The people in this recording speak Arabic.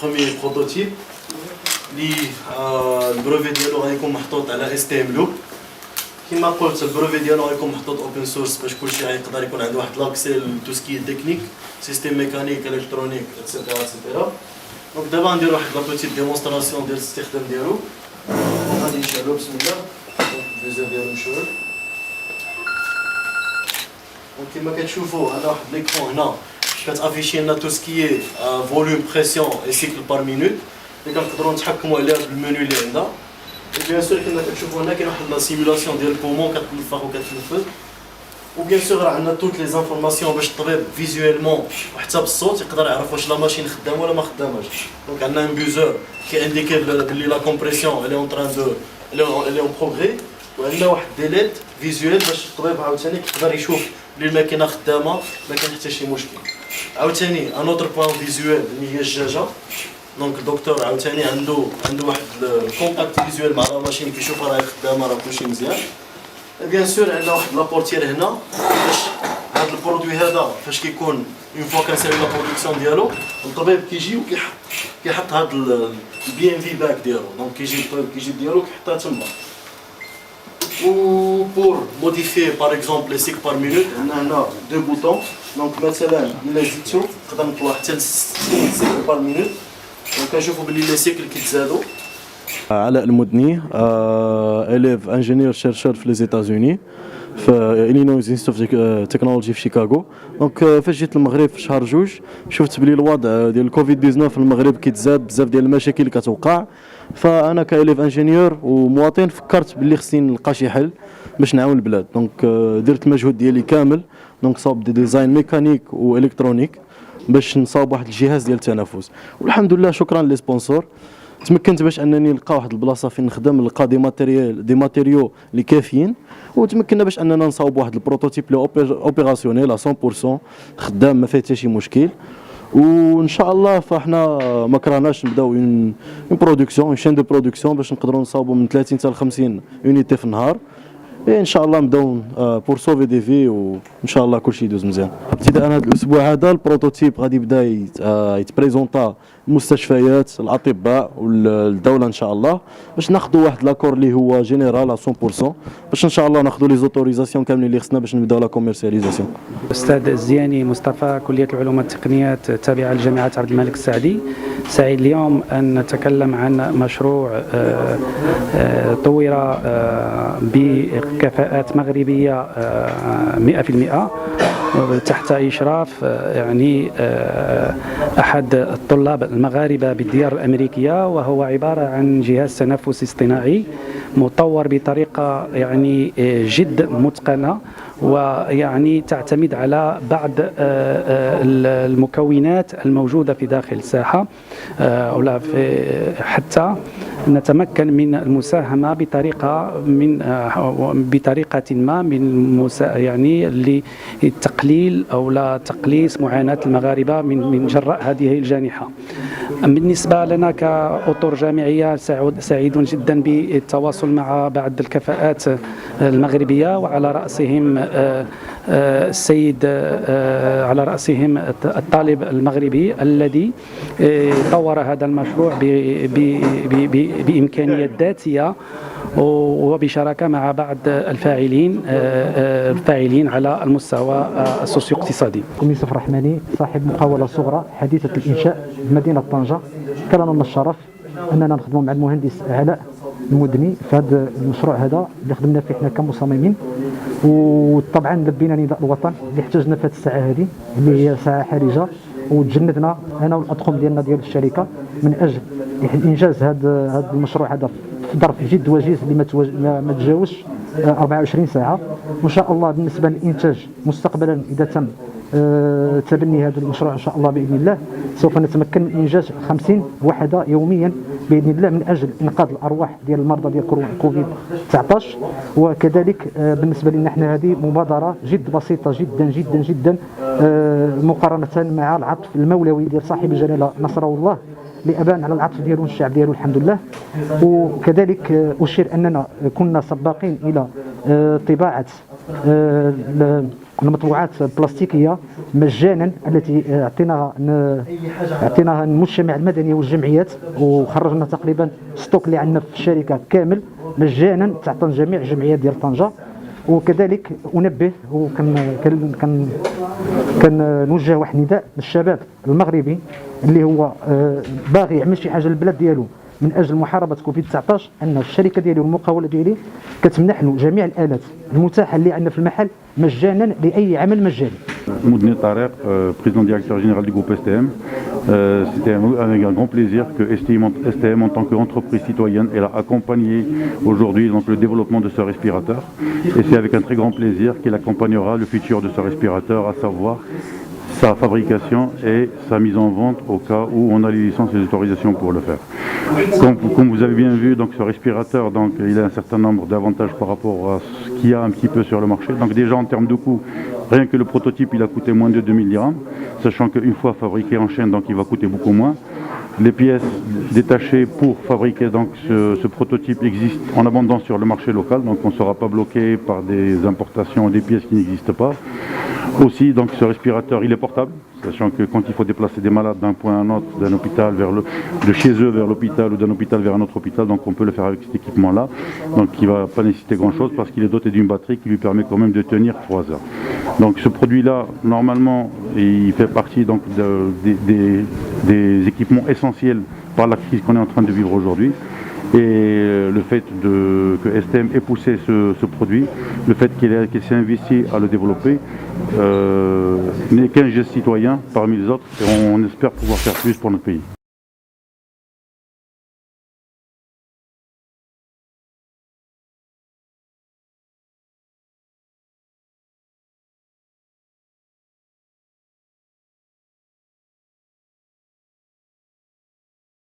بروميي بروتوتيب اللي البروفي ديالو غيكون محطوط على اس تي ام لوب. كما قلت البروفي ديالو غيكون محطوط اوبن سورس باش كلشي غيقدر يكون عنده واحد لاكسي لتو سكي تكنيك سيستيم ميكانيك الكترونيك اتسيتيرا اتسيتيرا. دونك دابا نديرو واحد لا بوتيت ديمونستراسيون ديال الاستخدام ديالو. غادي نشعلو بسم الله. دونك الفيزور ديالو مشعول. دونك كما كتشوفوا هذا واحد ليكرون هنا كتافيشي لنا تو سكي فوليوم بريسيون اي سيكل بار مينوت اللي كنقدروا نتحكموا عليها بالمنيو اللي عندنا. بيان سور كما كتشوفوا هنا كاين واحد لا سيمولاسيون ديال كومون كتنفخ وكتنفذ. وبيان سور راه عندنا توت لي زانفورماسيون باش الطبيب فيزويلمون وحتى بالصوت يقدر يعرف واش لا ماشين خدامه ولا ما خداماش. دونك عندنا ان بوزور كيانديكي بلي لا كومبريسيون الي اون تران دو الي اون بروغري. وعندنا واحد ديليت فيزويل باش الطبيب عاوتاني يقدر يشوف بلي الماكينه خدامه ما كاين حتى شي مشكل. عاوتاني ان اوتر بوان فيزويل اللي هي الجاجه. دونك الدكتور عاوتاني عنده واحد الكونتاكت فيزويل مع لا ماشين كيشوفها راهي خدامه راه كلشي مزيان. بيان سور عندنا واحد لابورتير هنا باش هاد البرودوي هذا فاش كيكون اون فوا كنسالي لا برودكسيون ديالو الطبيب كيجي وكيحط هاد البي ام في باك ديالو. دونك كيجي الطبيب كيجيب ديالو كيحطها تما. و بور موديفي باغ اكزومبل لي سيك بار مينوت عندنا هنا دو بوطون. دونك مثلا الا زدتو نقدر نطلع حتى ل 60 سيكل بار مينوت. دونك كنشوفوا بلي لي سيكل كيتزادوا. علاء المدني اليف انجينيور شيرشور في لي زيتازوني في إلينويز انستيتوت اوف تكنولوجي في شيكاغو. دونك فاش جيت المغرب في شهر جوج شفت بلي الوضع ديال الكوفيد 19 في المغرب كيتزاد بزاف ديال المشاكل اللي كتوقع. فانا كاليف انجينيور ومواطن فكرت بلي خصني نلقى شي حل باش نعاون البلاد. دونك درت المجهود ديالي كامل. دونك صاوب دي ديزاين ميكانيك والكترونيك باش نصاوب واحد الجهاز ديال التنفس. والحمد لله شكرا لي سبونسور تمكنت باش انني نلقى واحد البلاصه فين نخدم نلقى دي ماتيريو اللي كافيين. وتمكنا باش اننا نصاوب واحد البروتوتيب لو اوبيراسيونيل 100% خدام ما فيه حتى شي مشكل. وان شاء الله فاحنا ما كرهناش نبداو اون برودكسيون اون شين دو برودكسيون باش نقدروا نصاوبوا من 30 حتى ل 50 يونيتي في النهار. ان شاء الله نبداو بور سوفي دي في وان شاء الله كلشي يدوز مزيان. ابتداء هذا الاسبوع هذا البروتوتيب غادي يبدا يتبريزونطا المستشفيات الاطباء والدوله ان شاء الله باش ناخذوا واحد لاكور اللي هو جينيرال 100% باش ان شاء الله ناخذوا لي زوتوريزاسيون كاملين اللي خصنا باش نبداو لا كوميرسياليزاسيون. الاستاذ الزياني مصطفى كليه العلوم والتقنيات التابعه لجامعه عبد الملك السعدي. سعيد اليوم ان نتكلم عن مشروع طور بكفاءات مغربيه 100% تحت إشراف يعني أحد الطلاب المغاربة بالديار الأمريكية، وهو عبارة عن جهاز تنفس اصطناعي مطور بطريقة يعني جد متقنة، ويعني تعتمد على بعض المكونات الموجودة في داخل الساحة حتى نتمكن من المساهمة بطريقة ما من يعني لتقليل أو لا تقليص معاناة المغاربة من جراء هذه الجائحة. بالنسبة لنا كأطر جامعية سعيد جدا بالتواصل مع بعض الكفاءات المغربية، وعلى رأسهم السيد على رأسهم الطالب المغربي الذي طور هذا المشروع بإمكانيات ذاتية وبشراكة مع بعض الفاعلين على المستوى السوسيو اقتصادي. يوسف رحماني صاحب مقاولة صغرى حديثة الإنشاء بمدينة طنجة. كان لنا الشرف أننا نخدم مع المهندس علاء المدني في هذا المشروع هذا اللي خدمنا فيه احنا كمصممين. وطبعا لبينا نداء الوطن اللي احتاجنا في هذه الساعه هذه اللي هي ساعه حرجه، وتجندنا انا والاطقم ديالنا ديال الشركه من اجل انجاز هذا المشروع هذا في ظرف جد وجيز اللي ما تجاوزش 24 ساعه. وان شاء الله بالنسبه للانتاج مستقبلا اذا تم تبني هذا المشروع ان شاء الله باذن الله سوف نتمكن من انجاز 50 وحده يوميا باذن الله من اجل انقاذ الارواح ديال المرضى ديال كوفيد 19. وكذلك بالنسبه لنا احنا هذه مبادره جد بسيطه جدا جدا جدا مقارنه مع العطف المولوي ديال صاحب الجلاله نصره الله اللي ابان على العطف ديالو والشعب ديالو الحمد لله. وكذلك اشير اننا كنا سباقين الى طباعه المطبوعات البلاستيكيه مجانا التي اعطيناها المجتمع المدني والجمعيات، وخرجنا تقريبا ستوك اللي عندنا في الشركه كامل مجانا تحت جميع الجمعيات ديال طنجه. وكذلك انبه كنوجه واحد النداء للشباب المغربي اللي هو باغي يعمل شي حاجه للبلاد ديالو من اجل محاربه كوفيد 19، ان الشركه ديالي والمقاوله ديالي كتمنح له جميع الالات المتاحه اللي عندنا في المحل مجانا لاي عمل مجاني. Moudni Tarek, président directeur général du groupe STM. C'était avec un grand plaisir que STM en tant qu'entreprise citoyenne elle a accompagné aujourd'hui donc, le développement de ce respirateur. Et c'est avec un très grand plaisir qu'il accompagnera le futur de ce respirateur, à savoir sa fabrication et sa mise en vente au cas où on a les licences et les autorisations pour le faire. Comme vous avez bien vu, donc, ce respirateur, donc, il a un certain nombre d'avantages par rapport à ce qu'il y a un petit peu sur le marché. Donc déjà en termes de coût, rien que le prototype il a coûté moins de 2000 dirhams, sachant qu'une fois fabriqué en chaîne, donc, il va coûter beaucoup moins. Les pièces détachées pour fabriquer donc, ce prototype existent en abondance sur le marché local, donc on ne sera pas bloqué par des importations des pièces qui n'existent pas. Aussi, donc, ce respirateur, il est portable, sachant que quand il faut déplacer des malades d'un point à un autre, d'un hôpital de chez eux vers l'hôpital ou d'un hôpital vers un autre hôpital, donc on peut le faire avec cet équipement-là, donc il ne va pas nécessiter grand-chose parce qu'il est doté d'une batterie qui lui permet quand même de tenir 3 heures. Donc ce produit-là, normalement, il fait partie donc, des équipements essentiels par la crise qu'on est en train de vivre aujourd'hui. Et le fait que STM ait poussé ce produit, le fait qu'il s'est investi à le développer, n'est qu'un geste citoyen parmi les autres et on espère pouvoir faire plus pour notre pays.